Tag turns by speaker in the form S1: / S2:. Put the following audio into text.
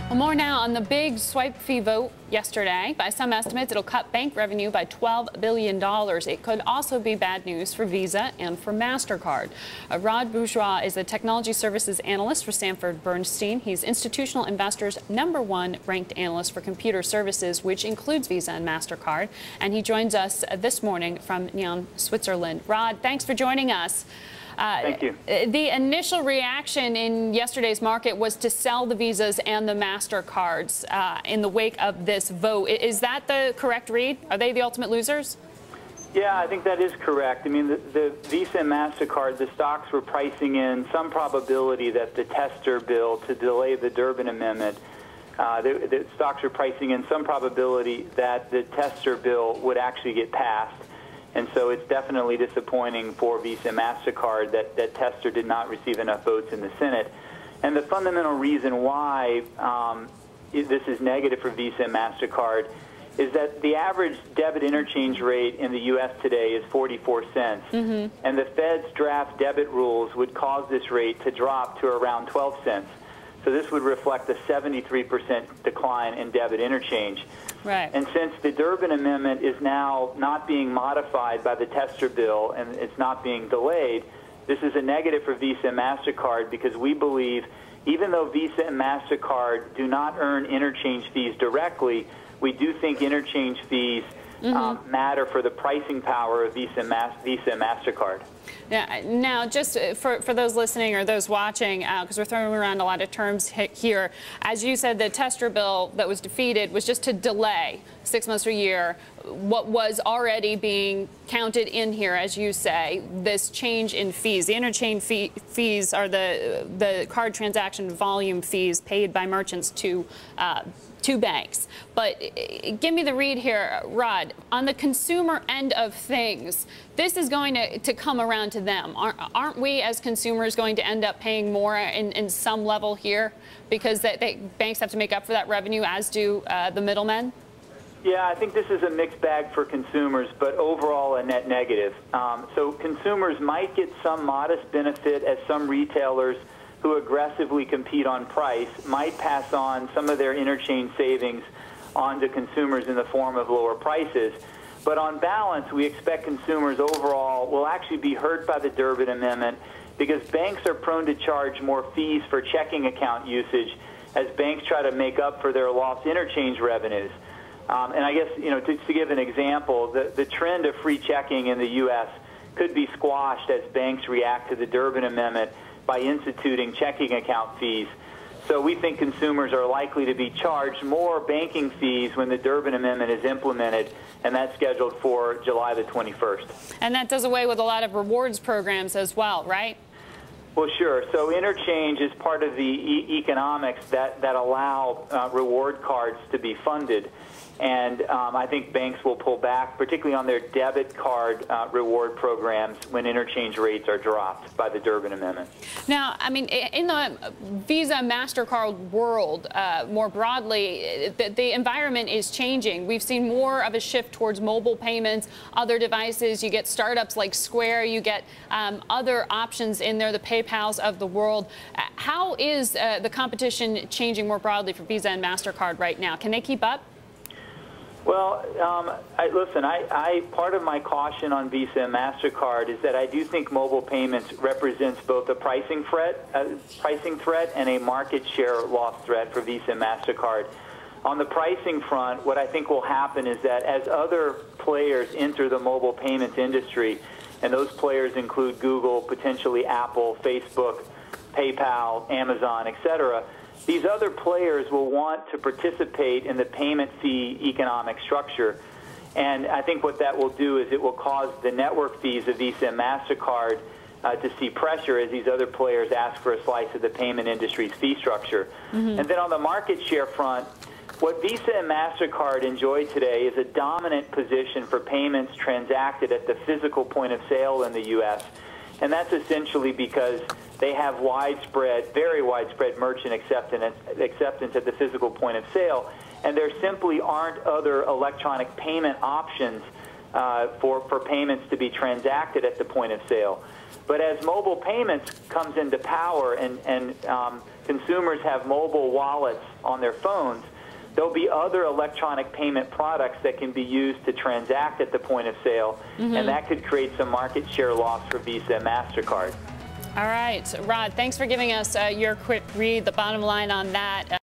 S1: Well, more now on the big swipe fee vote yesterday. By some estimates, it'll cut bank revenue by $12 billion. It could also be bad news for Visa and for MasterCard. Rod Bourgeois is a technology services analyst for Sanford Bernstein. He's institutional investors' #1 ranked analyst for computer services, which includes Visa and MasterCard. And he joins us this morning from Nyon, Switzerland. Rod, thanks for joining us.
S2: Thank you.
S1: The initial reaction in yesterday's market was to sell the Visas and the MasterCards in the wake of this vote. Is that the correct read? Are they the ultimate losers?
S2: Yeah, I think that is correct. I mean, the Visa and MasterCard, the stocks were pricing in some probability that the tester bill to delay the Durbin Amendment, the stocks were pricing in some probability that the tester bill would actually get passed. And so it's definitely disappointing for Visa and MasterCard that tester did not receive enough votes in the Senate. And the fundamental reason why this is negative for Visa and MasterCard is that the average debit interchange rate in the U.S. today is 44 cents. Mm-hmm. And the Fed's draft debit rules would cause this rate to drop to around 12 cents. So this would reflect a 73% decline in debit interchange.
S1: Right.
S2: And since the Durbin Amendment is now not being modified by the tester bill and it's not being delayed, this is a negative for Visa and MasterCard because we believe even though Visa and MasterCard do not earn interchange fees directly, we do think interchange fees matter for the pricing power of Visa and MasterCard.
S1: Now, just for those listening or those watching, because we're throwing around a lot of terms here, as you said, the tester bill that was defeated was just to delay 6 months or a year what was already being counted in here, as you say, this change in fees. The interchange fees are the card transaction volume fees paid by merchants to banks. But give me the read here, Rod. On the consumer end of things, this is going to come around to them. Aren't we as consumers going to end up paying more in some level here because banks have to make up for that revenue, as do the middlemen?
S2: Yeah, I think this is a mixed bag for consumers, but overall a net negative. So consumers might get some modest benefit as some retailers who aggressively compete on price might pass on some of their interchange savings on to consumers in the form of lower prices. But on balance, we expect consumers overall will actually be hurt by the Durbin Amendment because banks are prone to charge more fees for checking account usage as banks try to make up for their lost interchange revenues. And I guess, to give an example, the trend of free checking in the U.S. could be squashed as banks react to the Durbin Amendment by instituting checking account fees. So we think consumers are likely to be charged more banking fees when the Durbin Amendment is implemented, and that's scheduled for July the 21st.
S1: And that does away with a lot of rewards programs as well, right?
S2: Well, sure. So interchange is part of the economics that allow reward cards to be funded. And I think banks will pull back, particularly on their debit card reward programs when interchange rates are dropped by the Durbin Amendment.
S1: Now, I mean, in the Visa MasterCard world, more broadly, the environment is changing. We've seen more of a shift towards mobile payments, other devices. You get startups like Square. You get other options in there, the PayPals of the world. How is the competition changing more broadly for Visa and MasterCard right now? Can they keep up?
S2: Well, part of my caution on Visa and MasterCard is that I do think mobile payments represents both a pricing threat and a market share loss threat for Visa and MasterCard. On the pricing front, what I think will happen is that as other players enter the mobile payments industry, and those players include Google, potentially Apple, Facebook, PayPal, Amazon, etc., these other players will want to participate in the payment fee economic structure. And I think what that will do is it will cause the network fees of Visa and MasterCard to see pressure as these other players ask for a slice of the payment industry's fee structure. Mm-hmm. And then on the market share front, what Visa and MasterCard enjoy today is a dominant position for payments transacted at the physical point of sale in the U.S., and that's essentially because they have widespread, very widespread merchant acceptance at the physical point of sale, and there simply aren't other electronic payment options for payments to be transacted at the point of sale. But as mobile payments comes into power and consumers have mobile wallets on their phones, there'll be other electronic payment products that can be used to transact at the point of sale, and that could create some market share loss for Visa and MasterCard.
S1: All right, Rod, thanks for giving us your quick read, the bottom line on that.